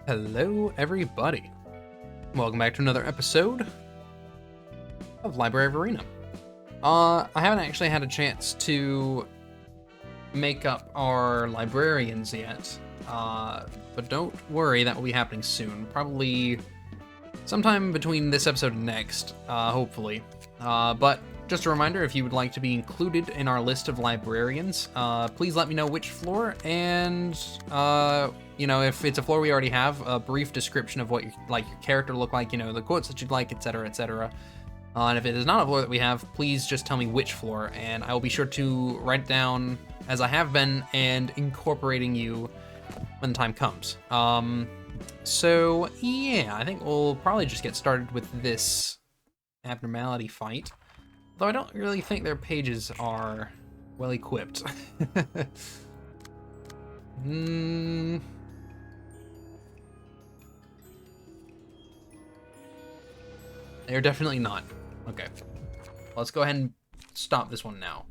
Hello, everybody. Welcome back to another episode of Library of Ruina. I haven't actually had a chance to make up our librarians yet, but don't worry, that will be happening soon. Probably sometime between this episode and next, hopefully. But just a reminder, if you would like to be included in our list of librarians, please let me know which floor, and you know, if it's a floor we already have, a brief description of what your character look like, you know, the quotes that you'd like, etc., etc. And if it is not a floor that we have, please just tell me which floor, and I will be sure to write it down as I have been and incorporating you when the time comes. So yeah, I think we'll probably just get started with this abnormality fight. Though I don't really think their pages are well equipped. They're definitely not. Okay. Let's go ahead and stop this one now.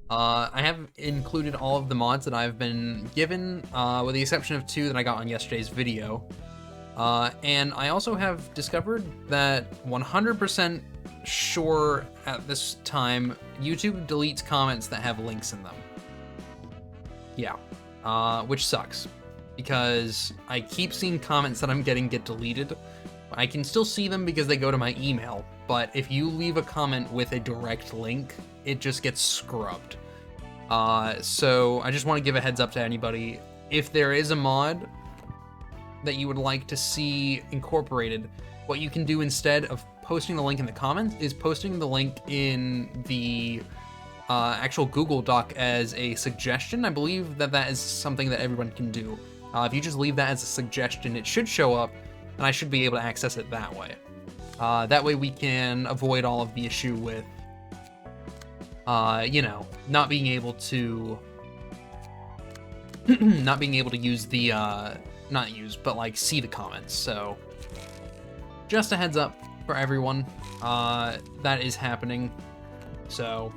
I have included all of the mods that I've been given, with the exception of 2 that I got on yesterday's video. And I also have discovered that 100% sure at this time, YouTube deletes comments that have links in them. Yeah, which sucks, because I keep seeing comments that I'm getting get deleted. I can still see them because they go to my email, but if you leave a comment with a direct link, it just gets scrubbed. So I just want to give a heads up to anybody. If there is a mod that you would like to see incorporated, what you can do instead of posting the link in the comments is posting the link in the actual Google Doc as a suggestion. I believe that that is something that everyone can do. If you just leave that as a suggestion, it should show up, and I should be able to access it that way. That way we can avoid all of the issue with, you know, not being able to use the, not use, but like see the comments. So just a heads up for everyone, that is happening. So,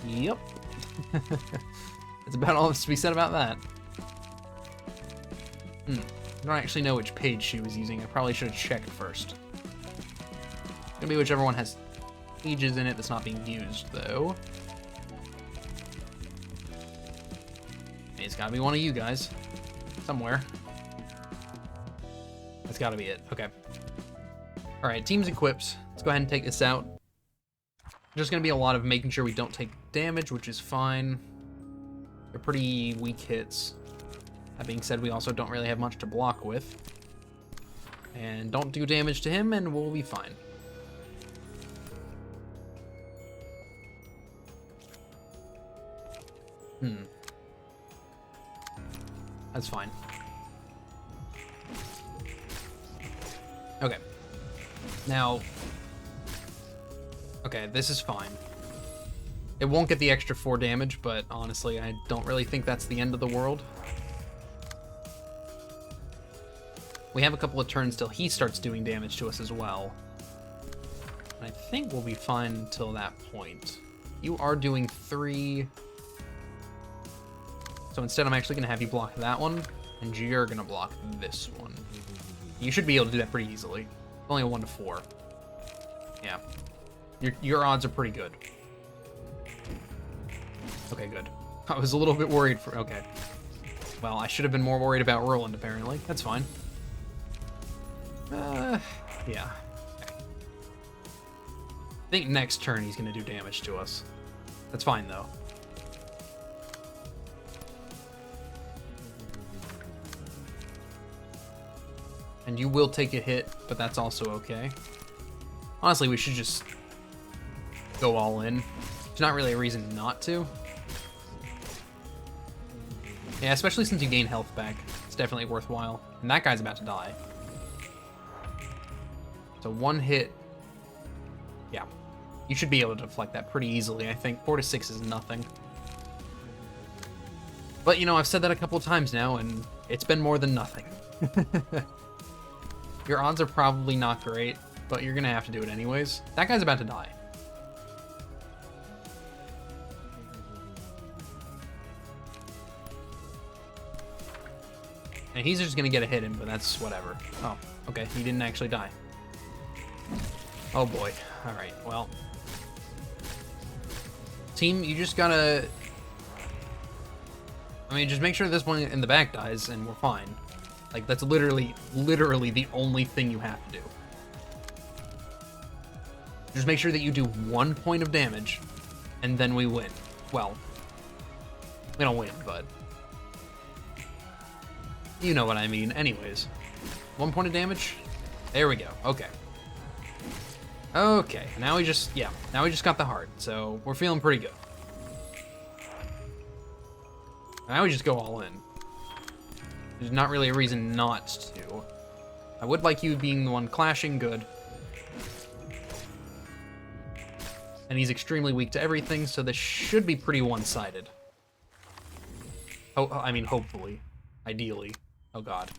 yep. That's about all that's to be said about that. I don't actually know which page she was using. I probably should have checked first. It's gonna be whichever one has pages in it that's not being used, though. Hey, it's gotta be one of you guys. Somewhere. That's gotta be it. Okay. Alright, team's equipped. Let's go ahead and take this out. Just gonna be a lot of making sure we don't take damage, which is fine. They're pretty weak hits. That being said, we also don't really have much to block with. And don't do damage to him, and we'll be fine. That's fine. Okay. Now, okay, this is fine. It won't get the extra 4 damage, but honestly, I don't really think that's the end of the world. We have a couple of turns till he starts doing damage to us as well. And I think we'll be fine until that point. You are doing 3. So instead, I'm actually going to have you block that one, and you're going to block this one. You should be able to do that pretty easily. Only a 1 to 4. Yeah. Your odds are pretty good. Okay, good. I was a little bit worried for... Okay. Well, I should have been more worried about Roland, apparently. That's fine. Yeah. Okay. I think next turn he's going to do damage to us. That's fine, though. And you will take a hit, but that's also okay. Honestly, we should just go all in. There's not really a reason not to. Yeah, especially since you gain health back. It's definitely worthwhile. And that guy's about to die. So 1 hit. Yeah. You should be able to deflect that pretty easily, I think. 4 to 6 is nothing. But, you know, I've said that a couple of times now, and it's been more than nothing. Your odds are probably not great, but you're gonna have to do it anyways. That guy's about to die. And he's just gonna get a hit in, but that's whatever. Oh, okay, he didn't actually die. Oh boy. Alright, well. Team, you just gotta... I mean, just make sure this one in the back dies, and we're fine. Like, that's literally the only thing you have to do. Just make sure that you do 1 point of damage, and then we win. Well, we don't win, but... you know what I mean. Anyways. 1 point of damage? There we go. Okay. Okay, now we just got the heart, so we're feeling pretty good. Now we just go all in. There's not really a reason not to. I would like you being the one clashing, good. And he's extremely weak to everything, so this should be pretty one-sided. Oh, I mean, hopefully. Ideally. Oh god.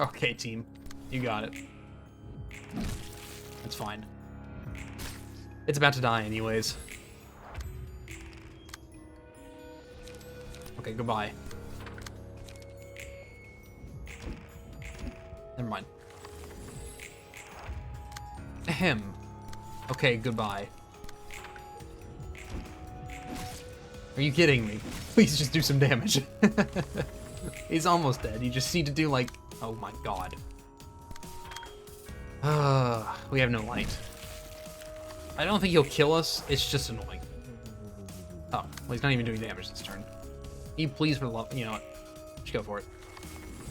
Okay, team. You got it. That's fine. It's about to die anyways. Okay, goodbye. Never mind. Ahem. Okay, goodbye. Are you kidding me? Please just do some damage. He's almost dead. You just need to do like... oh my god. We have no light. I don't think he'll kill us. It's just annoying. Oh, well, he's not even doing damage this turn. Can you please, for the love... you know what? Just go for it.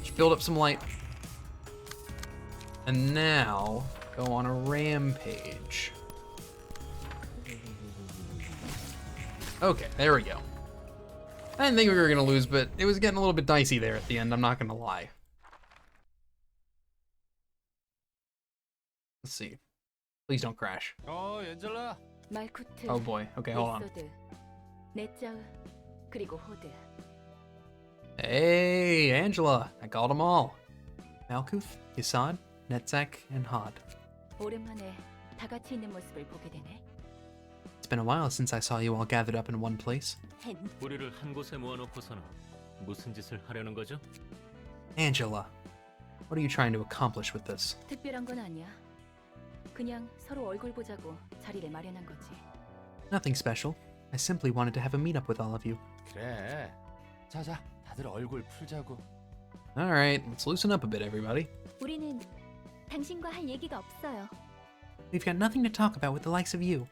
Just build up some light. And now, go on a rampage. Okay, there we go. I didn't think we were going to lose, but it was getting a little bit dicey there at the end, I'm not going to lie. Let's see. Please don't crash. Oh boy. Okay, hold on. Hey, Angela. I called them all. Malkuth, Yasad, Netzak, and Hod. It's been a while since I saw you all gathered up in one place. Angela, what are you trying to accomplish with this? Nothing special. I simply wanted to have a meetup with all of you. Alright, let's loosen up a bit, everybody. We've got nothing to talk about with the likes of you.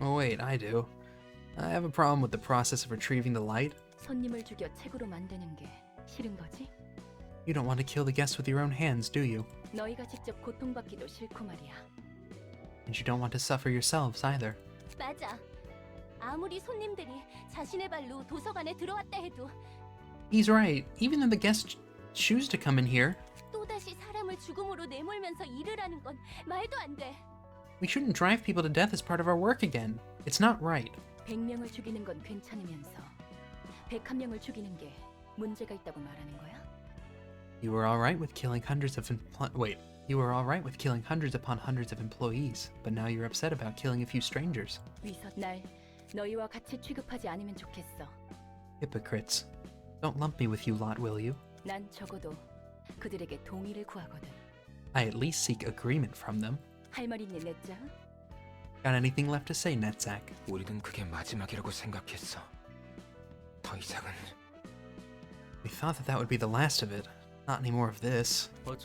Oh wait, I do. I have a problem with the process of retrieving the light. You don't want to kill the guests with your own hands, do you? And you don't want to suffer yourselves either. He's right. Even though the guests choose to come in here, we shouldn't drive people to death as part of our work again. It's not right. You were all right with killing hundreds of you were all right with killing hundreds upon hundreds of employees, but now you're upset about killing a few strangers. Hypocrites. Don't lump me with you lot, will you? I at least seek agreement from them. Got anything left to say, Netzak? We thought that would be the last of it. Not any more of this. We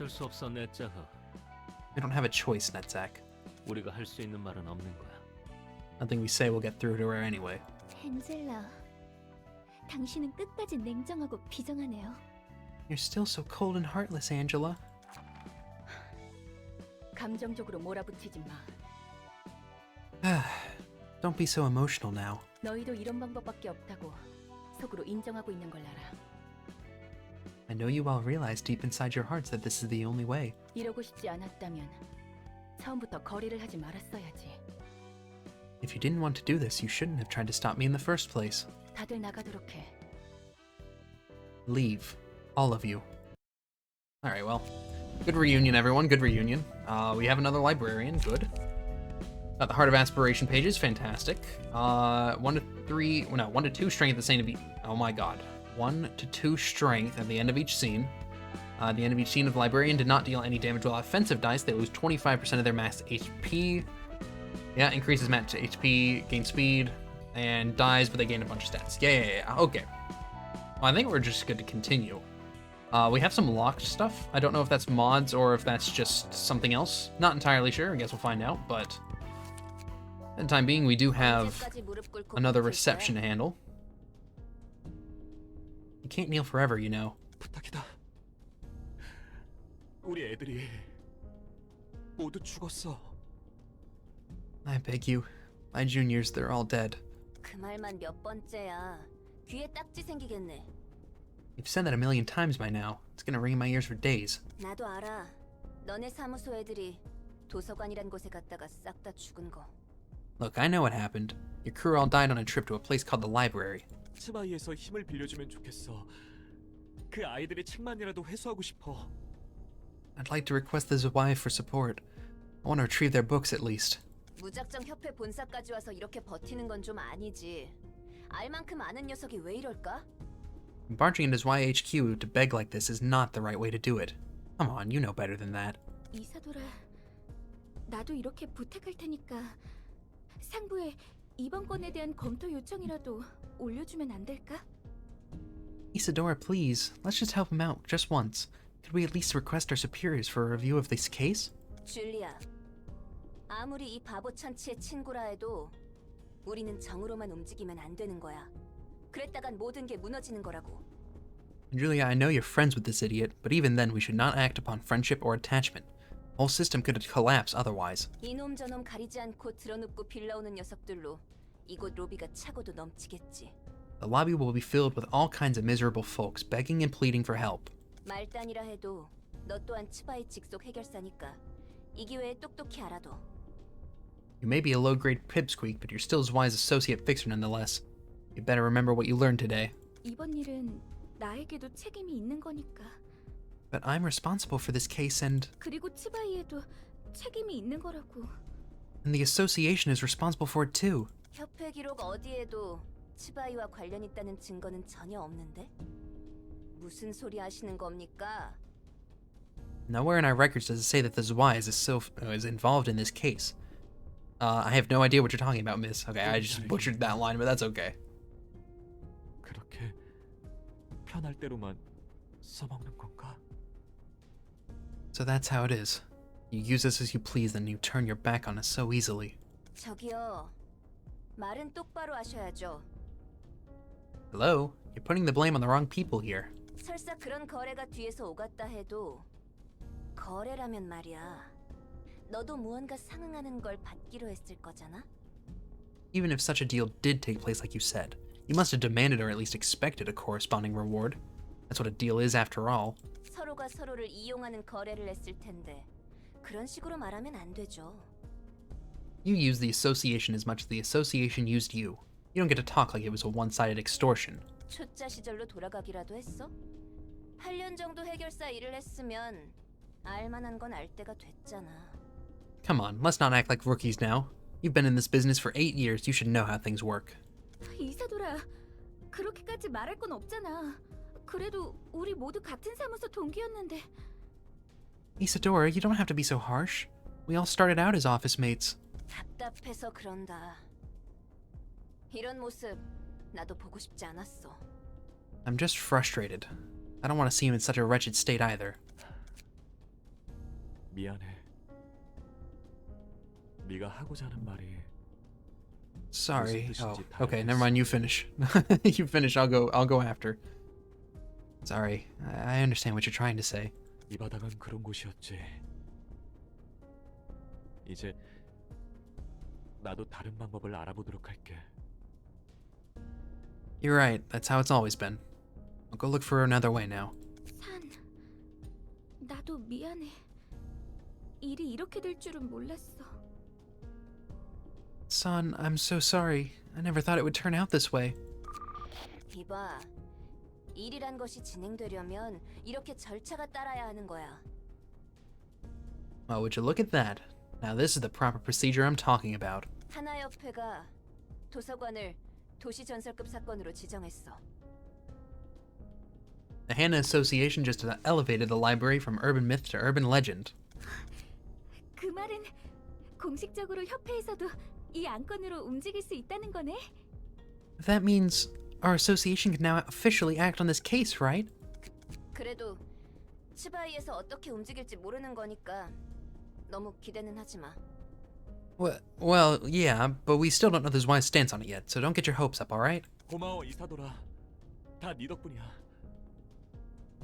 don't have a choice, Netzak. Nothing we say will get through to her anyway. You're still so cold and heartless, Angela. Don't be so emotional now. I know you all realize deep inside your hearts that this is the only way. If you didn't want to do this, you shouldn't have tried to stop me in the first place. Leave. All of you. Alright, well. Good reunion, everyone. Good reunion. We have another librarian. Good. Got the Heart of Aspiration pages, fantastic. 1 to 3, well, no, 1 to 2 strength at the end of oh my god. 1 to 2 strength at the end of each scene. At the end of each scene, if the Librarian did not deal any damage with offensive dice, they lose 25% of their max HP. Yeah, increases max HP, gain speed, and dies, but they gain a bunch of stats. Yeah, okay. Well, I think we're just good to continue. We have some locked stuff. I don't know if that's mods or if that's just something else. Not entirely sure. I guess we'll find out, but for the time being, we do have another reception to handle. You can't kneel forever, you know. 부탁이다. 우리 애들이 모두 죽었어. I beg you. My juniors, they're all dead. 그 말만 몇 번째야. 귀에 딱지 생기겠네. You've said that a million times by now. It's gonna ring in my ears for days. 나도 알아. 너네 사무소 애들이 도서관이란 곳에 갔다가 싹 다 죽은 거. Look, I know what happened. Your crew all died on a trip to a place called the library. 치바이에서 힘을 빌려주면 좋겠어. 그 아이들의 책만이라도 회수하고 싶어. I'd like to request the Zwei for support. I want to retrieve their books at least. 무작정 협회 본사까지 와서 이렇게 버티는 건 좀 아니지. 알 만큼 아는 녀석이 왜 이럴까? Barging into Zwei HQ to beg like this is not the right way to do it. Come on, you know better than that. 이사돌아, 나도 이렇게 부탁할 테니까 상부에 이번 건에 대한 검토 요청이라도 올려주면 안 될까? Isadora, please, let's just help him out just once. Could we at least request our superiors for a review of this case? 줄리아, 아무리 이 바보 천치의 친구라 해도 우리는 정으로만 움직이면 안 되는 거야. 그랬다간 모든 게 무너지는 거라고. Julia, I know you're friends with this idiot, but even then we should not act upon friendship or attachment. The whole system could collapse otherwise. 이놈 저놈 가리지 않고 드러눕고 빌라오는 녀석들로 이곳 로비가 차고도 넘치겠지. The lobby will be filled with all kinds of miserable folks begging and pleading for help. 말단이라 해도 너 또한 치바이 직속 해결사니까 이 기회에 똑똑히 알아둬. You may be a low-grade pipsqueak, but you're still Zwei's associate fixer nonetheless. You better remember what you learned today. 이번 일은 나에게도 책임이 있는 거니까. But I'm responsible for this case and 그리고 치바이에도 책임이 있는 거라고. the association is responsible for it too. 협회 기록 어디에도 치바이와 관련 있다는 증거는 전혀 없는데? 무슨 소리 하시는 겁니까? Nowhere in our records does it say that the Zwei is involved in this case. I have no idea what you're talking about, miss. Okay, I just butchered that line, but that's okay. 그렇게 편할 대로만 써먹는 건가? So that's how it is. You use us as you please, then you turn your back on us so easily. 저기요. 말은 똑바로 하셔야죠. Hello? You're putting the blame on the wrong people here. 설사 그런 거래가 뒤에서 오갔다 해도 거래라면 말이야. 너도 무언가 상응하는 걸 받기로 했을 거잖아? Even if such a deal did take place like you said, you must have demanded or at least expected a corresponding reward. That's what a deal is after all. 서로가 서로를 이용하는 거래를 했을 텐데 그런 식으로 말하면 안 되죠. You used the association as much as the association used you. You don't get to talk like it was a one-sided extortion. 초짜 시절로 돌아가기라도 했어? 8년 정도 해결사 일을 했으면 알만한 건 알 때가 됐잖아. Come on, let's not act like rookies now. You've been in this business for 8 years, you should know how things work. 이사돌아, 그렇게까지 말할 건 없잖아. 그래도 우리 모두 같은 사무소 동기였는데. Isadora, you don't have to be so harsh. We all started out as office mates. 답답해서 그런다. 이런 모습 나도 보고 싶지 않았어. I'm just frustrated. I don't want to see him in such a wretched state either. 미안해. 네가 하고자 하는 말이 Sorry. Oh, okay, never mind, you finish. You finish, I'll go after. Sorry. I understand what you're trying to say. 이 바닥은 그런 곳이었지. 이제 나도 다른 방법을 알아보도록 할게. You're right, that's how it's always been. I'll go look for another way now. 산, 나도 미안해. 일이 이렇게 될 줄은 몰랐어. Son, I'm so sorry. I never thought it would turn out this way. 이봐, 일이란 것이 진행되려면 이렇게 절차가 따라야 하는 거야. Well, would you look at that? Now this is the proper procedure I'm talking about. 하나협회가 도서관을 도시전설급 사건으로 지정했어. The Hannah Association just elevated the library from urban myth to urban legend. 그 말은 공식적으로 협회에서도 이 안건으로 움직일 수 있다는 거네? That means our association can now officially act on this case, right? 그래도 치바이에서 어떻게 움직일지 모르는 거니까 너무 기대는 하지 마. Well, yeah, but we still don't know the wise stance on it yet, so don't get your hopes up, alright? 고마워 이사도라. 다 네 덕분이야.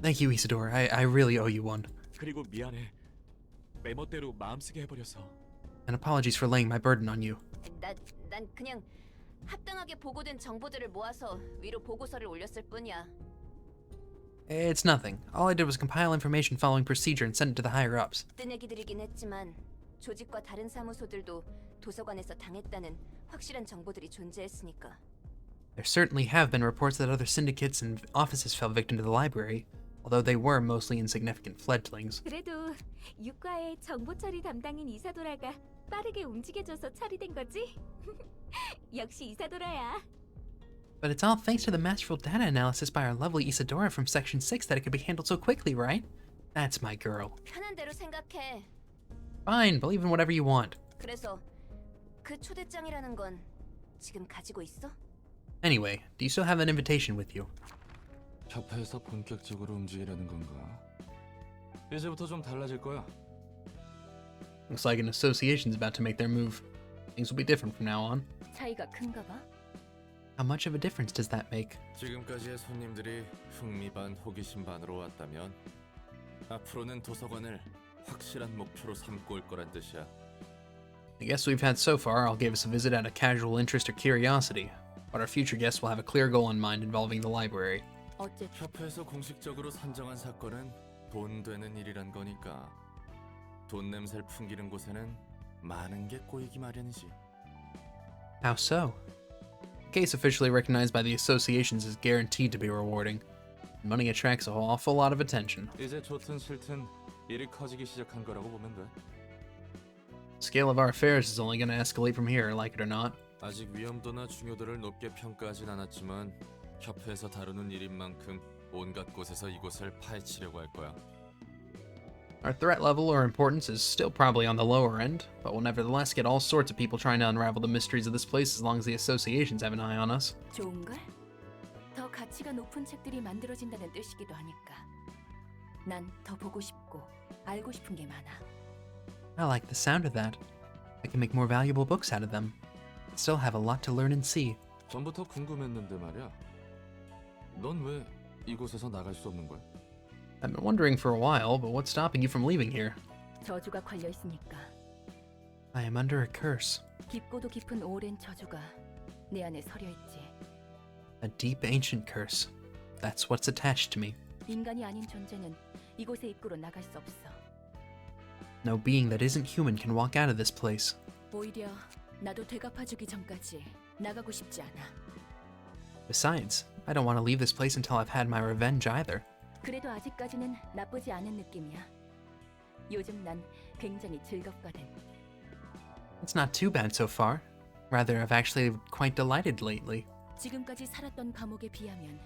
Thank you, Isidore. I really owe you one. 그리고 미안해. 내 멋대로 마음 쓰게 해버려서. And apologies for laying my burden on you. 난 그냥 합당하게 보고된 정보들을 모아서 위로 보고서를 올렸을 뿐이야. It's nothing. All I did was compile information following procedure and send it to the higher-ups. 뜨내기들이긴 했지만 조직과 다른 사무소들도 도서관에서 당했다는 확실한 정보들이 존재했으니까. There certainly have been reports that other syndicates and offices fell victim to the library, although they were mostly insignificant fledglings. 그래도 유과의 정보 처리 담당인 이사도라가 빠르게 움직여줘서 처리된 거지? 역시 이사도라야. But it's all thanks to the masterful data analysis by our lovely Isadora from Section 6 that it could be handled so quickly, right? That's my girl. 편한 대로 생각해. Fine, believe in whatever you want. 그래서 그 초대장이라는 건 지금 가지고 있어? Anyway, do you still have an invitation with you? 협회에서 본격적으로 움직이려는 건가? 이제부터 좀 달라질 거야. Looks like an association's about to make their move. Things will be different from now on. 차이가 큰가 봐. How much of a difference does that make? 지금까지의 손님들이 흥미 반 호기심 반으로 왔다면 앞으로는 도서관을 확실한 목표로 삼고 올 거란 뜻이야. The guests we've had so far all gave us a visit out of casual interest or curiosity, but our future guests will have a clear goal in mind involving the library. 어쨌든 협회에서 공식적으로 산정한 사건은 돈 되는 일이란 거니까 돈 냄새를 풍기는 곳에는 많은 게 꼬이기 마련이지. How so? A case officially recognized by the associations is guaranteed to be rewarding. Money attracts an awful lot of attention. 이제 좋든 싫든 일이 커지기 시작한 거라고 보면 돼. The scale of our affairs is only going to escalate from here, like it or not. 아직 위험도나 중요도를 높게 평가하진 않았지만 협회에서 다루는 일인 만큼 온갖 곳에서 이곳을 파헤치려고 할 거야. Our threat level or importance is still probably on the lower end, but we'll nevertheless get all sorts of people trying to unravel the mysteries of this place as long as the associations have an eye on us. 좋은걸? 더 가치가 높은 책들이 만들어진다는 뜻이기도 하니까. 난 더 보고 싶고 알고 싶은 게 많아. I like the sound of that. I can make more valuable books out of them. Still have a lot to learn and see. 전부터 궁금했는데 말이야. 넌 왜 이곳에서 나갈 수 없는 거야? I've been wondering for a while, but what's stopping you from leaving here? 저주가 걸려 있으니까. I am under a curse. 깊고도 깊은 오랜 저주가 내 안에 서려 있지. A deep ancient curse. That's what's attached to me. 인간이 아닌 존재는 이곳의 입구로 나갈 수 없어. No being that isn't human can walk out of this place. 오히려 나도 되갚아주기 전까지 나가고 싶지 않아. Besides, I don't want to leave this place until I've had my revenge either. 그래도 아직까지는 나쁘지 않은 느낌이야. 요즘 난 굉장히 즐겁거든. It's not too bad so far. Rather, I've actually quite delighted lately. 지금까지 살았던 감옥에 비하면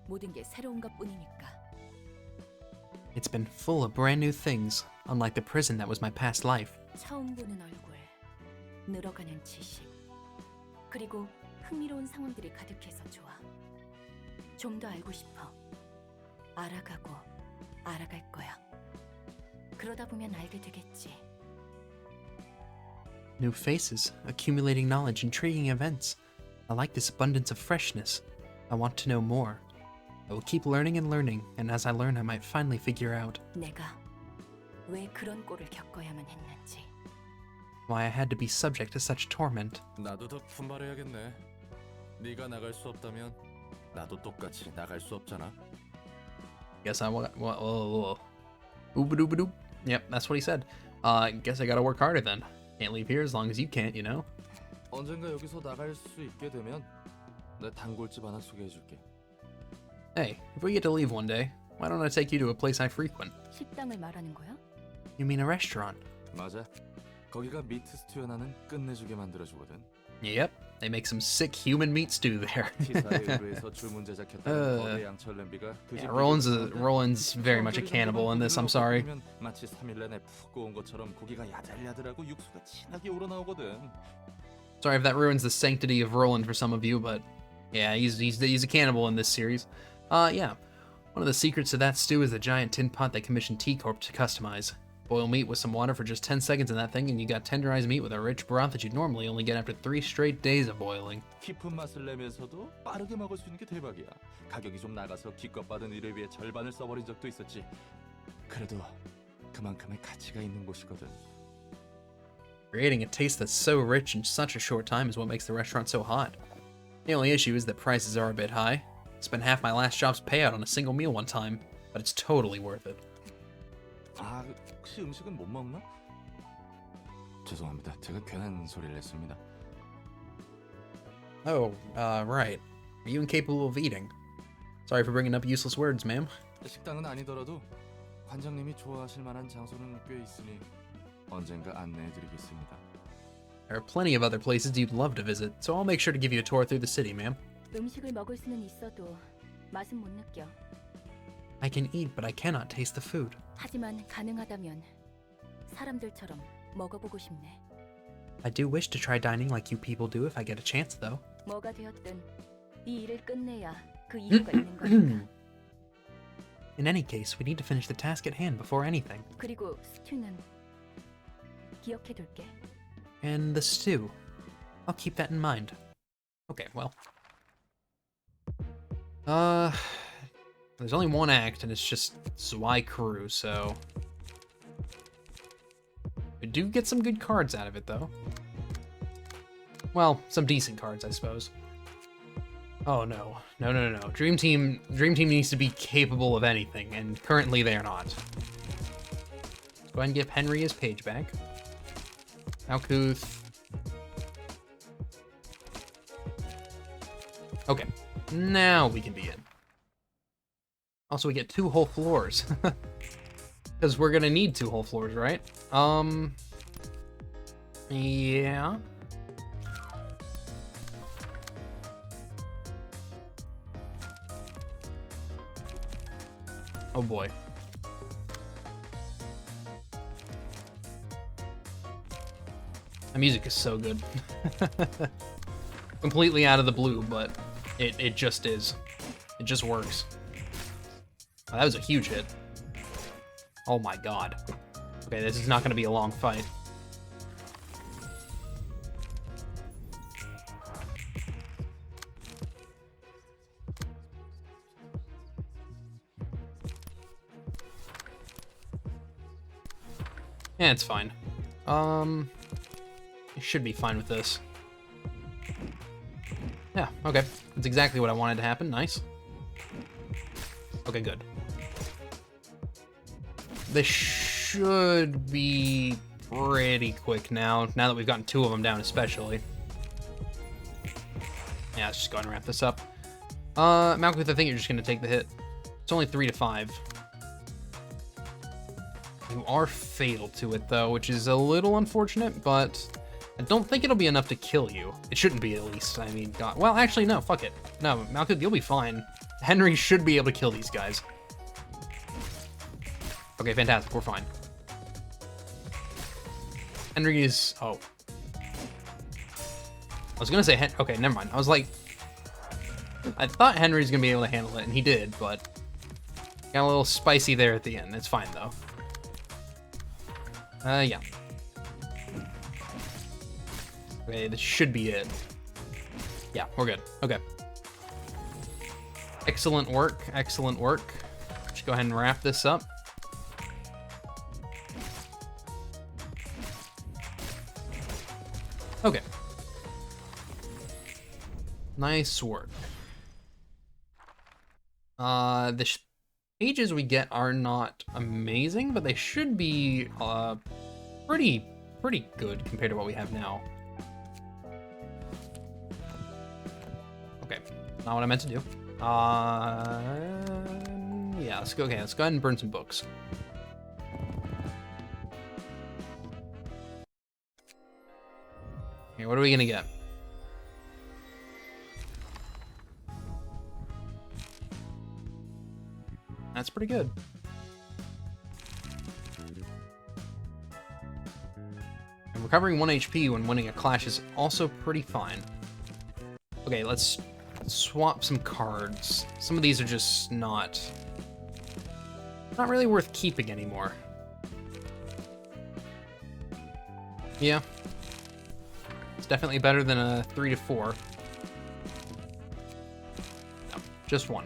모든 게 새로운 것뿐이니까. It's been full of brand new things, unlike the prison that was my past life. 처음 보는 얼굴, 늘어가는 지식, 그리고 흥미로운 상황들이 가득해서 좋아. 좀 더 알고 싶어. 알아가고 알아갈 거야. 그러다 보면 알게 되겠지. New faces, accumulating knowledge, intriguing events. I like this abundance of freshness. I want to know more. I will keep learning and learning, and as I learn, I might finally figure out 내가 왜 그런 꼴을 겪어야만 했는지. why I had to be subject to such torment. 나도 더 분발해야겠네. 네가 나갈 수 없다면 나도 똑같이 나갈 수 없잖아. Guess I what? Ooba-dooba-doop. Yep, that's what he said. Guess I gotta work harder then. Can't leave here as long as you can't, you know? 언젠가 여기서 나갈 수 있게 되면 내 단골집 하나 소개해줄게. Hey, if we get to leave one day, why don't I take you to a place I frequent? 식당을 말하는 거야? You mean a restaurant? 맞아. 거기가 미트 스튜 하나는 끝내주게 만들어주거든. Yep, they make some sick human meat stew there. 티사에 의뢰해서 주문 제작했다는 거대 양철 냄비가 그 Yeah, 집 Roland's very much a cannibal in this. I'm sorry. 마치 3일 내내 푹 구운 것처럼 고기가 야들야들하고 육수가 진하게 우러나오거든. Sorry if that ruins the sanctity of Roland for some of you, but yeah, he's a cannibal in this series. Yeah. One of the secrets to that stew is the giant tin pot they commissioned T-Corp to customize. Boil meat with some water for just 10 seconds in that thing, and you got tenderized meat with a rich broth that you'd normally only get after 3 straight days of boiling. 깊은 맛을 내면서도 빠르게 먹을 수 있는 게 대박이야. 가격이 좀 나가서 기껏 받은 일을 위해 절반을 써버린 적도 있었지. 그래도 그만큼의 가치가 있는 곳이거든. Creating a taste that's so rich in such a short time is what makes the restaurant so hot. The only issue is that prices are a bit high. Spent half my last job's payout on a single meal one time, but it's totally worth it. 아, 혹시 음식은 못 먹나? 죄송합니다. 제가 괜한 소리를 했습니다. Oh, right. Are you incapable of eating? Sorry for bringing up useless words, ma'am. 식당은 아니더라도 관장님이 좋아하실 만한 장소는 꽤 있으니 언젠가 안내해드리겠습니다. There are plenty of other places you'd love to visit, so I'll make sure to give you a tour through the city, ma'am. 음식을 먹을 수는 있어도 맛은 못 느껴. I can eat, but I cannot taste the food. 하지만 가능하다면 사람들처럼 먹어보고 싶네. I do wish to try dining like you people do if I get a chance, though. 뭐가 되었든 이 일을 끝내야 그 이유가 있는 거니까. In any case, we need to finish the task at hand before anything. 그리고 스튜는 기억해둘게. And the stew. I'll keep that in mind. Okay, well. There's only one act, and it's just Zwei Crew, so... We do get some good cards out of it, though. Well, some decent cards, I suppose. Oh, no. No. Dream Team needs to be capable of anything, and currently they are not. Let's go ahead and give Henry his page back. Malkuth. Okay, now we can be in. Also, we get 2 whole floors. Because we're gonna need 2 whole floors, right? Yeah. Oh boy. The music is so good. Completely out of the blue, but it just is. It just works. Oh, that was a huge hit. Oh my god. Okay, this is not going to be a long fight. Yeah, it's fine. You should be fine with this. Yeah, okay. That's exactly what I wanted to happen. Nice. Okay, good. This should be pretty quick now that we've gotten 2 of them down especially. Yeah, let's just go ahead and wrap this up. Malkuth, I think you're just going to take the hit. It's only 3 to 5. You are fatal to it, though, which is a little unfortunate, but I don't think it'll be enough to kill you. It shouldn't be, at least. I mean, God. Well, actually, no, fuck it. No, Malkuth, you'll be fine. Henry should be able to kill these guys. Okay, fantastic. We're fine. Henry is... Oh. I was gonna say... Okay, never mind. I was like... I thought Henry's gonna be able to handle it, and he did, but... Got a little spicy there at the end. It's fine, though. Yeah. Okay, this should be it. Yeah, we're good. Okay. Excellent work. Excellent work. Just go ahead and wrap this up. Okay. Nice work. The pages we get are not amazing, but they should be pretty good compared to what we have now. Okay, not what I meant to do. Yeah, let's go. Okay, let's go ahead and burn some books. Okay, what are we gonna get? That's pretty good. And recovering 1 HP when winning a clash is also pretty fine. Okay, let's swap some cards. Some of these are just not really worth keeping anymore. Yeah. It's definitely better than a 3 to 4. No, just 1.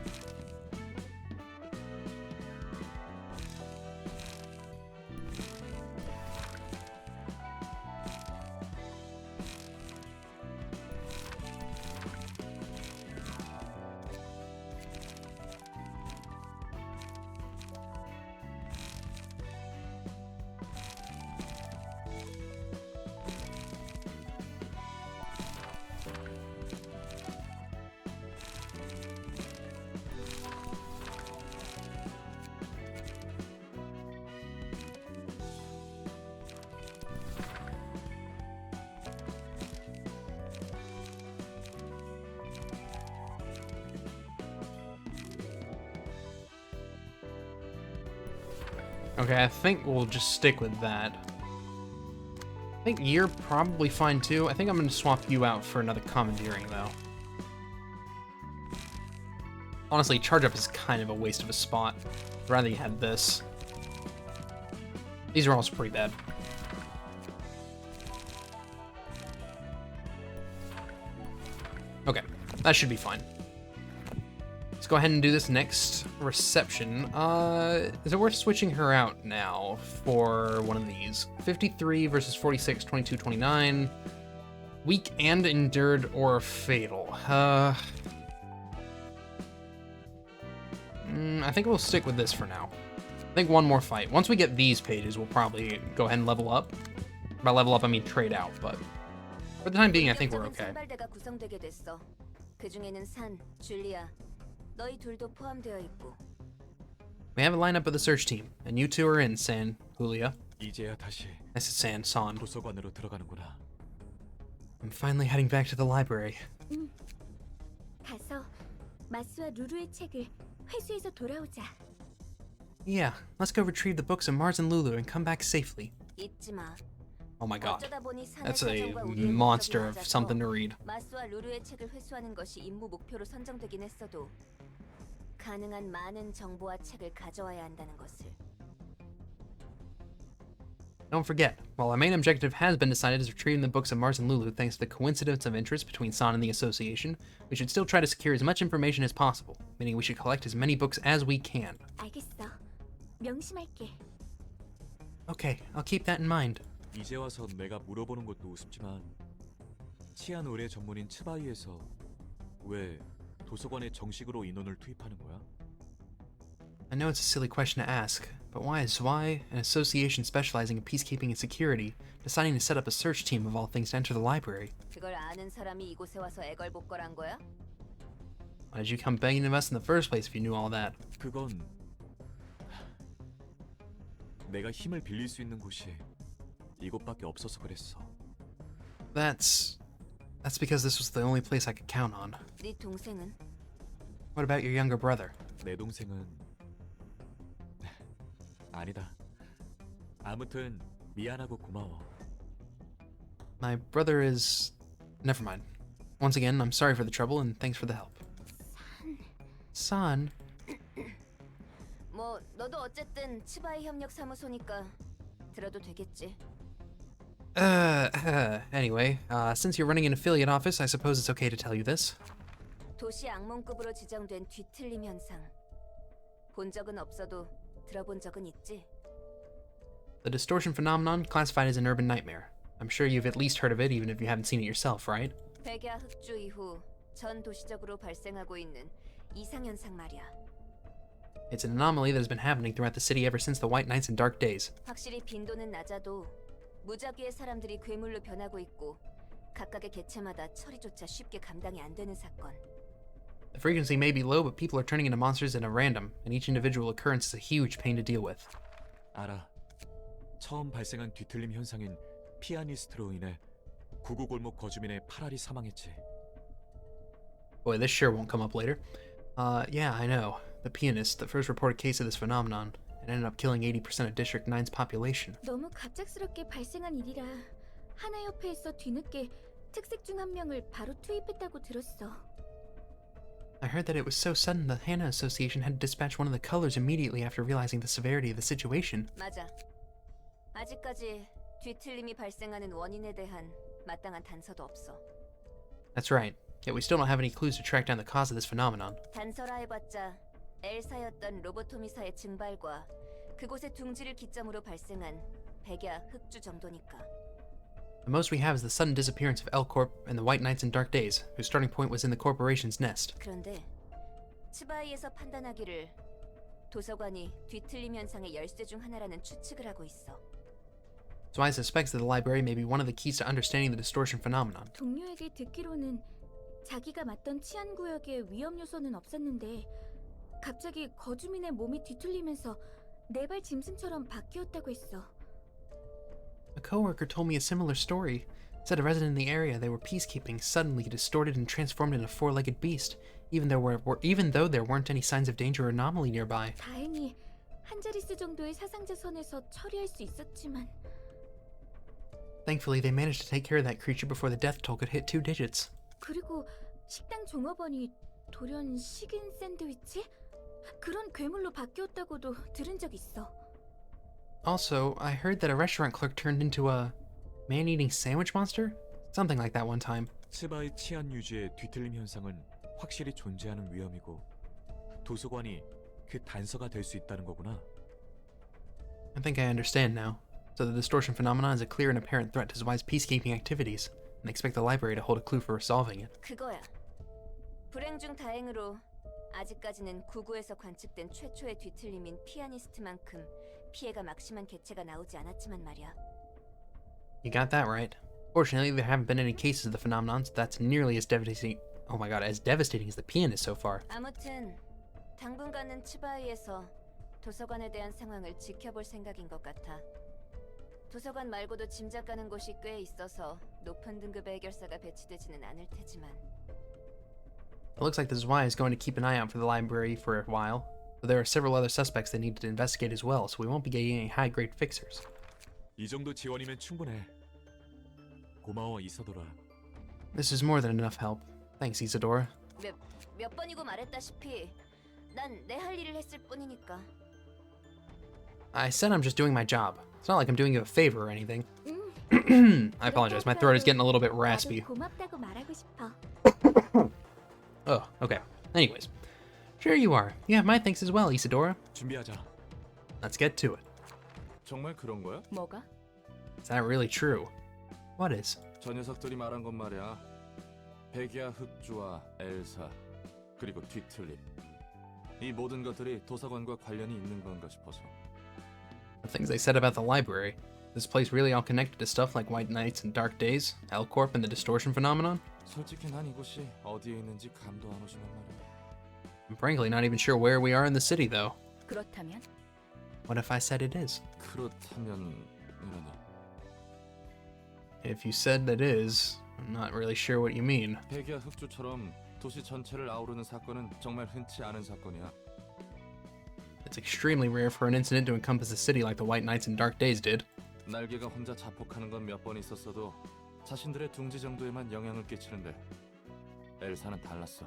Okay, I think we'll just stick with that. I think you're probably fine too. I think I'm going to swap you out for another commandeering though. Honestly, charge up is kind of a waste of a spot. I'd rather you had this. These are also pretty bad. Okay, that should be fine. Let's go ahead and do this next reception. Is it worth switching her out now for one of these? 53 versus 46, 22, 29. Weak and endured or fatal. I think we'll stick with this for now. I think one more fight. Once we get these pages, we'll probably go ahead and level up. By level up, I mean trade out, but for the time being, I think we're okay. 너희 둘도 포함되어 있고. We have a lineup of the search team, and you two are in, San, Julia. 이제야 다시 I said San, San. 도서관으로 들어가는구나. I'm finally heading back to the library. 가서 마스와 루루의 책을 회수해서 돌아오자. Yeah, let's go retrieve the books of Mars and Lulu and come back safely. 잊지 마. Oh my god. 어쩌다 보니 산의 That's a 사정과 우리의 monster 목적이 of 맞아서 something to read. 마스와 루루의 책을 회수하는 것이 임무 목표로 선정되긴 했어도 가능한 많은 정보와 책을 가져와야 한다는 것을. Don't forget, while our main objective has been decided as retrieving the books of Mars and Lulu thanks to the coincidence of interest between San and the Association, we should still try to secure as much information as possible, meaning we should collect as many books as we can. 알겠어. 명심할게. Okay, I'll keep that in mind. 이제 와서 내가 물어보는 것도 우습지만 치안 의뢰 전문인 츠바이에서 왜 도서관에 정식으로 인원을 투입하는 거야? I know it's a silly question to ask, but why is Zwei, an association specializing in peacekeeping and security, deciding to set up a search team of all things to enter the library? 그걸 아는 사람이 이곳에 와서 애걸복걸한 거야? Why did you come begging of us in the first place if you knew all that? 그건 내가 힘을 빌릴 수 있는 곳이 이곳밖에 없어서 그랬어. That's because this was the only place I could count on. 네 동생은? What about your younger brother? 내 동생은 아니다. 아무튼 미안하고 고마워. My brother is... Never mind. Once again, I'm sorry for the trouble and thanks for the help. San? 뭐 너도 어쨌든 치바이 협력 사무소니까 들어도 되겠지. Anyway, since you're running an affiliate office, I suppose it's okay to tell you this. 도시 악몽급으로 지정된 뒤틀림 현상. 본 적은 없어도 들어본 적은 있지. The distortion phenomenon, classified as an urban nightmare. I'm sure you've at least heard of it, even if you haven't seen it yourself, right? 백야 흑주 이후 전 도시적으로 발생하고 있는 이상 현상 말이야. It's an anomaly that has been happening throughout the city ever since the White Nights and Dark Days. 확실히 빈도는 낮아도 무작위의 사람들이 괴물로 변하고 있고 각각의 개체마다 처리조차 쉽게 감당이 안 되는 사건. The frequency may be low, but people are turning into monsters in a random, and each individual occurrence is a huge pain to deal with. 알아. 처음 발생한 뒤틀림 현상인 피아니스트로 인해 구구 골목 거주민의 8알이 사망했지. Boy, this sure won't come up later. Yeah, I know. The pianist, the first reported case of this phenomenon. It ended up killing 80% of District 9's population. 너무 갑작스럽게 발생한 일이라 하나협회에서 뒤늦게 특색 중 한 명을 바로 투입했다고 들었어. I heard that it was so sudden the Hana Association had to dispatch one of the colors immediately after realizing the severity of the situation. 맞아. 아직까지 뒤틀림이 발생하는 원인에 대한 마땅한 단서도 없어. That's right. Yet we still don't have any clues to track down the cause of this phenomenon. 단서라 해봤자 엘사였던 로보토미사의 증발과 그곳의 둥지를 기점으로 발생한 백야 흑주 정도니까. The most we have is the sudden disappearance of L-Corp and the White Knights and Dark Days, whose starting point was in the corporation's nest. 그런데 치바이에서 판단하기를 도서관이 뒤틀림 현상의 열쇠 중 하나라는 추측을 하고 있어. So I suspect that the library may be one of the keys to understanding the distortion phenomenon. 동료에게 듣기로는 자기가 맡던 치안 구역에 위험 요소는 없었는데 갑자기 거주민의 몸이 뒤틀리면서 네발 짐승처럼 바뀌었다고 했어. A coworker told me a similar story. Said a resident in the area they were peacekeeping suddenly distorted and transformed into a four-legged beast, even though there weren't any signs of danger or anomaly nearby. 다행히 한 자릿수 정도의 사상자 선에서 처리할 수 있었지만 Thankfully, they managed to take care of that creature before the death toll could hit 2 digits. 그리고 식당 종업원이 돌연 식인 샌드위치? 그런 괴물로 바뀌었다고도 들은 적 있어. Also, I heard that a restaurant clerk turned into a man-eating sandwich monster? Something like that one time. 치바의 치안 유지의 뒤틀림 현상은 확실히 존재하는 위험이고 도서관이 그 단서가 될 수 있다는 거구나. I think I understand now. So the distortion phenomenon is a clear and apparent threat to Zwei's peacekeeping activities, and expect the library to hold a clue for resolving it. 그거야. 불행 중 다행으로 아직까지는 구구에서 관측된 최초의 뒤틀림인 피아니스트만큼 피해가 막심한 개체가 나오지 않았지만 말이야. You got that right. Fortunately, there haven't been any cases of the phenomenon that's nearly as devastating. Oh my god, as devastating as the pianist so far. 아무튼 당분간은 치바이에서 도서관에 대한 상황을 지켜볼 생각인 것 같아. 도서관 말고도 짐작 가는 곳이 꽤 있어서 높은 등급의 해결사가 배치되지는 않을 테지만. It looks like the Zwei is going to keep an eye out for the library for a while, but there are several other suspects they need to investigate as well, so we won't be getting any high-grade fixers. 이 정도 지원이면 충분해. 고마워 이사도라. This is more than enough help. Thanks, Isadora. 몇 번이고 말했다시피 난 내 할 일을 했을 뿐이니까. I said I'm just doing my job. It's not like I'm doing you a favor or anything. I apologize, my throat is getting a little bit raspy. 고맙다고 말하고 싶어. Oh, okay. Anyways. Sure you are. You have my thanks as well, Isadora. 준비하자. Let's get to it. 정말 그런 거야? 뭐가? Is that really true? What is? 저 녀석들이 말한 건 말이야. 백야 흑주와 엘사 그리고 뒤틀림. 이 모든 것들이 도서관과 관련이 있는 건가 싶어서. The things they said about the library. This place really all connected to stuff like White Knights and Dark Days, L-Corp and the distortion phenomenon? 솔직히 난 이곳이 어디에 있는지 감도 안 오지만 말이야. I'm frankly not even sure where we are in the city, though. 그렇다면 What if I said it is? 그렇다면 이러니. If you said that is, I'm not really sure what you mean. 백야 흑주처럼 도시 전체를 아우르는 사건은 정말 흔치 않은 사건이야. It's extremely rare for an incident to encompass a city like the White Knights and Dark Days did. 날개가 혼자 자폭하는 건 몇 번 있었어도 자신들의 둥지 정도에만 영향을 끼치는데 엘사는 달랐어.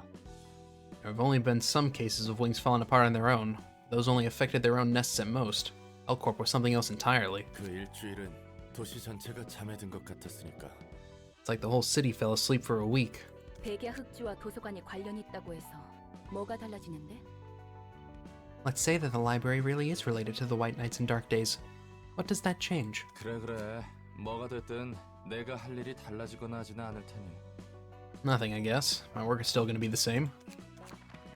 There have only been some cases of wings falling apart on their own. Those only affected their own nests at most. L-Corp was something else entirely. 그 일주일은 도시 전체가 잠에 든 것 같았으니까. It's like the whole city fell asleep for a week. 백야 흑주와 도서관이 관련이 있다고 해서 뭐가 달라지는데? Let's say that the library really is related to the White Knights and Dark Days. What does that change? 그래. 뭐가 됐든 내가 할 일이 달라지거나 하지는 않을 테니. Nothing, I guess. My work is still going to be the same.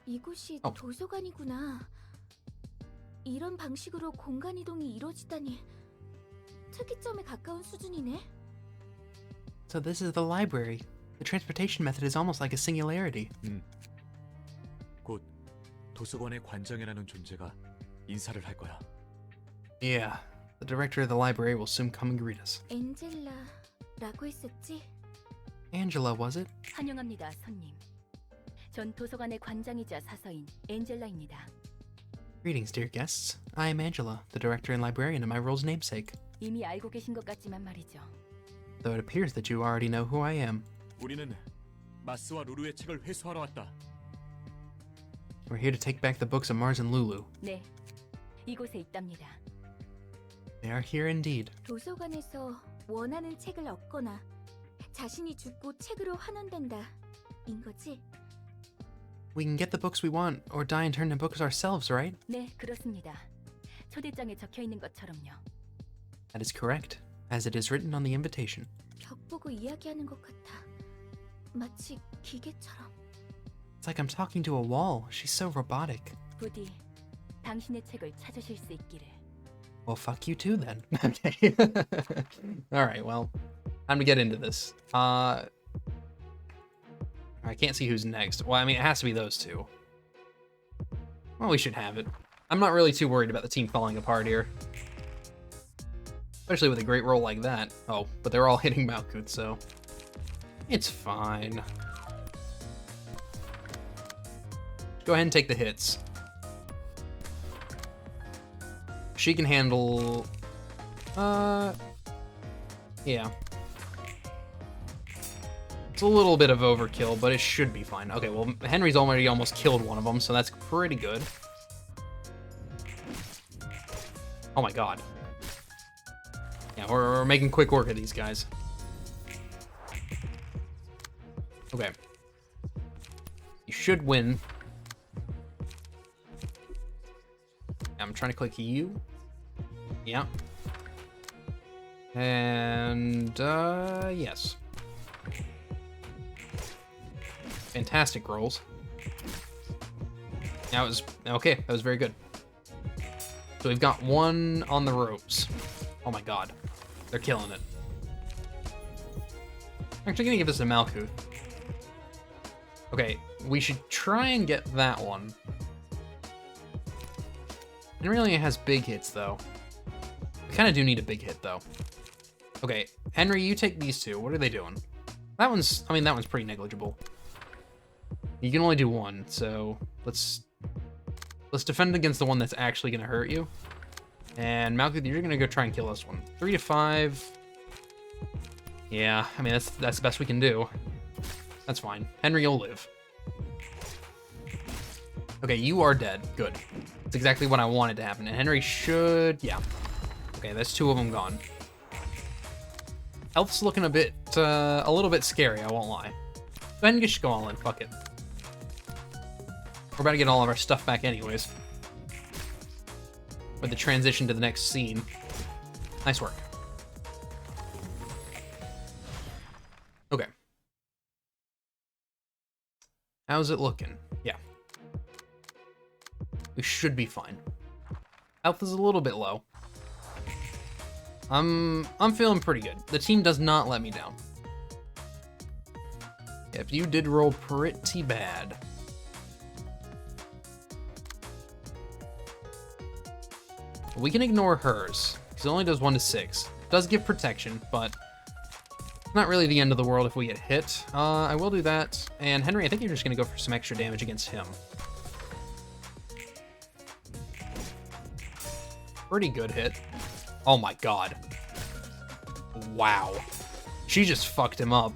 이곳이 어. 도서관이구나. 이런 방식으로 공간 이동이 이루어지다니 특이점에 가까운 수준이네. So this is the library. The transportation method is almost like a singularity. 곧 도서관의 관장이라는 존재가 인사를 할 거야. Yeah, the director of the library will soon come and greet us. 엔젤라라고 했었지? Angela, was it? 환영합니다, 손님. 전 도서관의 관장이자 사서인 엔젤라입니다. Greetings, dear guests. I am Angela, the director and librarian of my role's namesake. 이미 알고 계신 것 같지만 말이죠. Though it appears that you already know who I am. 우리는 마스와 루루의 책을 회수하러 왔다. We're here to take back the books of Mars and Lulu. 네, 이곳에 있답니다. They are here indeed. 도서관에서 원하는 책을 얻거나 자신이 죽고 책으로 환원된다. 인 거지? We can get the books we want, or die and turn to books ourselves, right? 네, 그렇습니다. 초대장에 적혀 있는 것처럼요. That is correct, as it is written on the invitation. 벽 보고 이야기하는 것 같아. 마치 기계처럼. It's like I'm talking to a wall. She's so robotic. 부디 당신의 책을 찾으실 수 있기를. Well, fuck you too then. Okay. Alright, well, time to get into this. I can't see who's next. Well, I mean, it has to be those two. Well, we should have it. I'm not really too worried about the team falling apart here. Especially with a great roll like that. Oh, but they're all hitting Malkuth, so it's fine. Go ahead and take the hits. She can handle... yeah. It's a little bit of overkill, but it should be fine. Okay, well, Henry's already almost killed one of them, so that's pretty good. Oh my god. Yeah, we're making quick work of these guys. Okay. You should win. I'm trying to click U. Yeah. And, yes. Fantastic rolls. That was, okay, that was very good. So we've got one on the ropes. Oh my god. They're killing it. I'm actually gonna give this to Malkuth. Okay, we should try and get that one. It really has big hits, though. We kind of do need a big hit, though. Okay, Henry, you take these two. What are they doing? That one's, I mean, that one's pretty negligible. You can only do one, so let's defend against the one that's actually gonna hurt you. And Malkuth, you're gonna go try and kill this one. 3 to 5. Yeah, I mean, that's the best we can do. That's fine. Henry, you'll live. Okay, you are dead. Good. That's exactly what I wanted to happen. And Henry should... yeah. Okay, that's 2 of them gone. Health's looking a little bit scary, I won't lie. Go ahead and just go all in. Fuck it. We're about to get all of our stuff back anyways. With the transition to the next scene. Nice work. Okay. How's it looking? Yeah. We should be fine. Health is a little bit low. I'm feeling pretty good. The team does not let me down. If you did roll pretty bad. We can ignore hers, because it only does 1 to 6. Does give protection, but not really the end of the world if we get hit. I will do that. And Henry, I think you're just gonna go for some extra damage against him. Pretty good hit. Oh my god. Wow. She just fucked him up.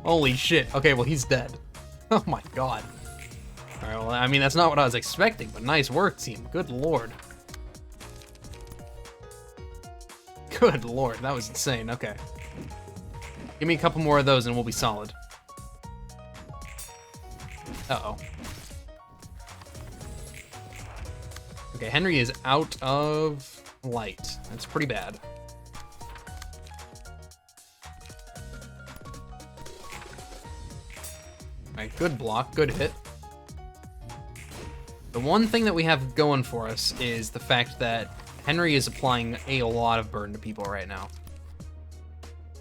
Holy shit. Okay, well, he's dead. Oh my god. Alright, well, I mean, that's not what I was expecting, but nice work, team. Good lord. Good lord, that was insane. Okay. Give me a couple more of those and we'll be solid. Uh-oh. Okay, Henry is out of light. That's pretty bad. Alright, good block, good hit. The one thing that we have going for us is the fact that Henry is applying a lot of burden to people right now.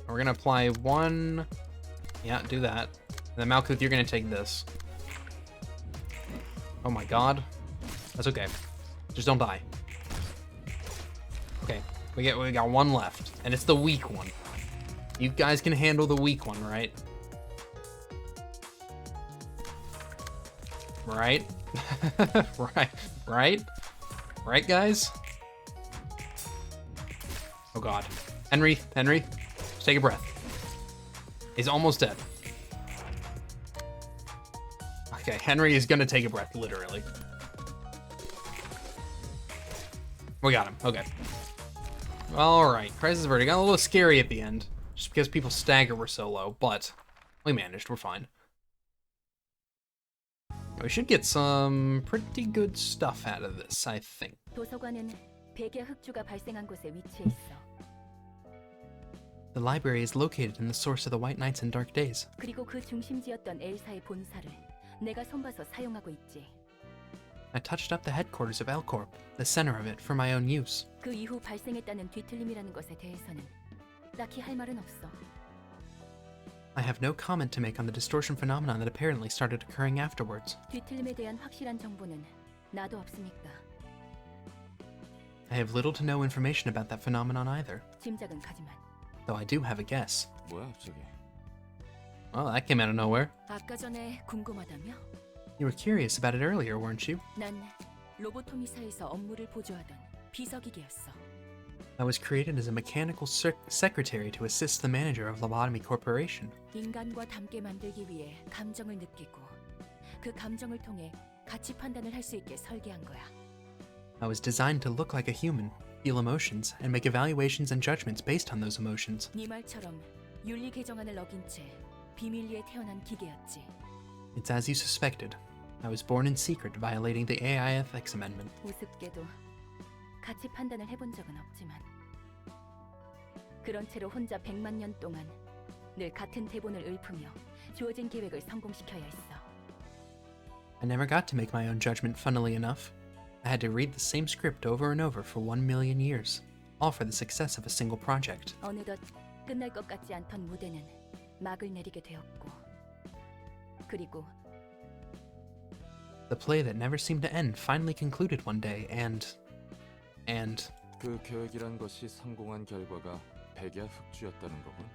We're gonna apply 1... yeah, do that. And then Malkuth, you're gonna take this. Oh my god. That's okay. Just don't die. Okay, we got 1 left, and it's the weak one. You guys can handle the weak one, right? Right? Right? Right, guys? Oh god. Henry, just take a breath. He's almost dead. Okay, Henry is gonna take a breath, literally. We got him, okay. Alright, Crisis Verdict got a little scary at the end, just because people's stagger were so low, but we managed, we're fine. We should get some pretty good stuff out of this, I think. 도서관은 백야 흑주가 발생한 곳에 위치해 있어. The library is located in the source of the White Nights and Dark Days. 그리고 그 중심지였던 엘사의 본사를 내가 손봐서 사용하고 있지. I touched up the headquarters of L-Corp, the center of it, for my own use. 그 이후 발생했다는 뒤틀림이라는 것에 대해서는 딱히 할 말은 없어. I have no comment to make on the distortion phenomenon that apparently started occurring afterwards. 뒤틀림에 대한 확실한 정보는 나도 없으니까. I have little to no information about that phenomenon either, 짐작은 가지만. though I do have a guess. 뭐야 갑자기? Well, that came out of nowhere. 아까 전에 궁금하다며? You were curious about it earlier, weren't you? 난 로보토미사에서 업무를 보조하던 비서기계였어. I was created as a mechanical secretary to assist the manager of Lobotomy Corporation. 인간과 닮게 만들기 위해 감정을 느끼고 그 감정을 통해 가치 판단을 할 수 있게 설계한 거야. I was designed to look like a human, feel emotions, and make evaluations and judgments based on those emotions. 네 말처럼 윤리 개정안을 어긴 채 비밀리에 태어난 기계였지. It's as you suspected. I was born in secret, violating the AI Ethics Amendment. 우습게도 가치 판단을 해본 적은 없지만 그런 채로 혼자 100만 년 동안 늘 같은 대본을 읊으며 주어진 계획을 성공시켜야 했어. I never got to make my own judgment, funnily enough. I had to read the same script over and over for 1,000,000 years, all for the success of a single project. 어느덧 끝날 것 같지 않던 무대는 막을 내리게 되었고 그리고 The play that never seemed to end finally concluded one day, and... 그 계획이란 것이 성공한 결과가 백야 흑주였다는 거군.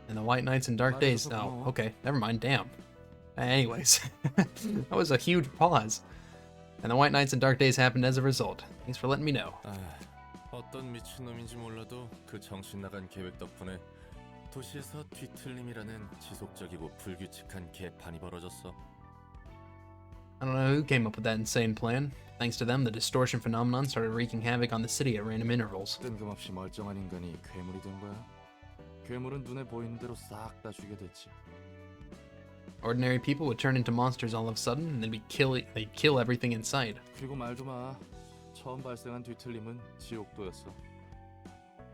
And the White Nights and Dark Days... Oh, okay, never mind, damn. Anyways, that was a huge pause. And the White Nights and Dark Days happened as a result. Thanks for letting me know. 어떤 미친놈인지 몰라도 그 정신 나간 계획 덕분에 도시에서 뒤틀림이라는 지속적이고 불규칙한 개판이 벌어졌어. I don't know who came up with that insane plan. Thanks to them, the distortion phenomenon started wreaking havoc on the city at random intervals. 뜬금없이 멀쩡한 인간이 괴물이 된 거야. 괴물은 눈에 보이는 대로 싹 다 죽게 됐지. Ordinary people would turn into monsters all of a sudden, and they'd kill everything in sight. 그리고 말도 마. 처음 발생한 뒤틀림은 지옥도였어.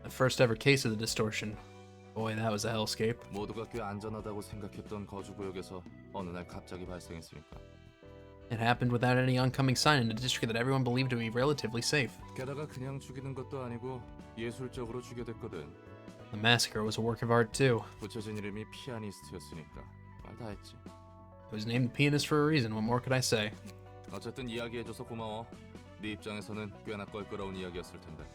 The first ever case of the distortion. Boy, that was a hellscape. 모두가 꽤 안전하다고 생각했던 거주구역에서 어느 날 갑자기 발생했으니까. It happened without any oncoming sign in a district that everyone believed to be relatively safe. 게다가 그냥 죽이는 것도 아니고 예술적으로 죽여댔거든. The massacre was a work of art too. 붙여진 이름이 피아니스트였으니까 말 다 했지. It was named the pianist for a reason. What more could I say? 어쨌든 이야기해줘서 고마워. 네 입장에서는 꽤나 껄끄러운 이야기였을 텐데.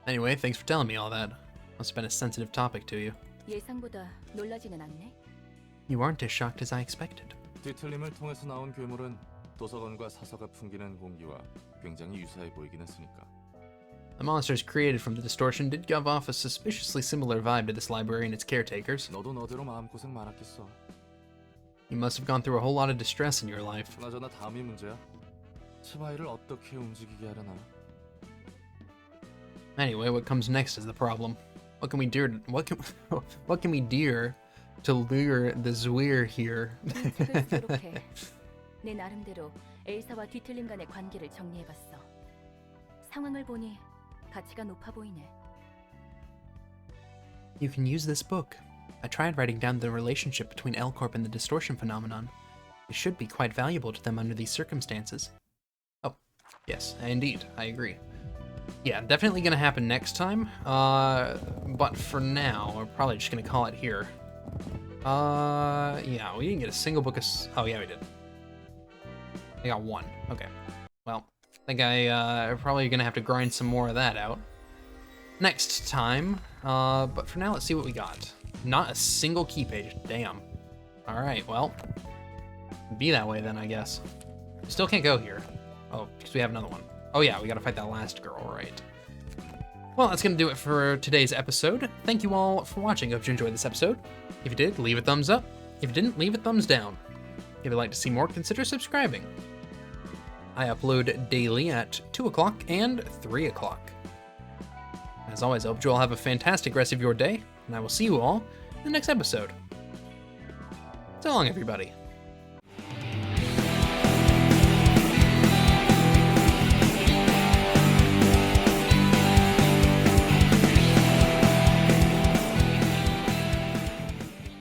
Anyway, thanks for telling me all that. Must have been a sensitive topic to you. 예상보다 놀라지는 않네. You aren't as shocked as I expected. 뒤틀림을 통해서 나온 괴물은 도서관과 사서가 풍기는 공기와 굉장히 유사해 보이긴 했으니까. The monsters created from the distortion did give off a suspiciously similar vibe to this library and its caretakers. 너도 너대로 마음고생 많았겠어. You must have gone through a whole lot of distress in your life. 그나저나 다음이 문제야. 치마이를 어떻게 움직이게 하려나? Anyway, what comes next is the problem. What can we do? What can we do to lure the Zweir here? 책을 수록해 내 나름대로 엘사와 뒤틀림 간의 관계를 정리해봤어. 상황을 보니 가치가 높아 보이네. You can use this book. I tried writing down the relationship between L-Corp and the distortion phenomenon. It should be quite valuable to them under these circumstances. Oh, yes, indeed, I agree. Yeah, definitely gonna happen next time, but for now, we're probably just gonna call it here. Yeah, we didn't get a single book of... Oh, yeah, we did. I got one. Okay. Well, I think I'm probably gonna have to grind some more of that out. next time. But for now, let's see what we got. Not a single key page. Damn. All right, well, be that way then, I guess. Still can't go here. Oh, because we have another one. Oh yeah, we gotta fight that last girl, right? Well, that's gonna do it for today's episode. Thank you all for watching. I hope you enjoyed this episode. If you did, leave a thumbs up. If you didn't, leave a thumbs down. If you'd like to see more, consider subscribing. I upload daily at 2 o'clock and 3 o'clock. As always, I hope you all have a fantastic rest of your day, and I will see you all in the next episode. So long, everybody.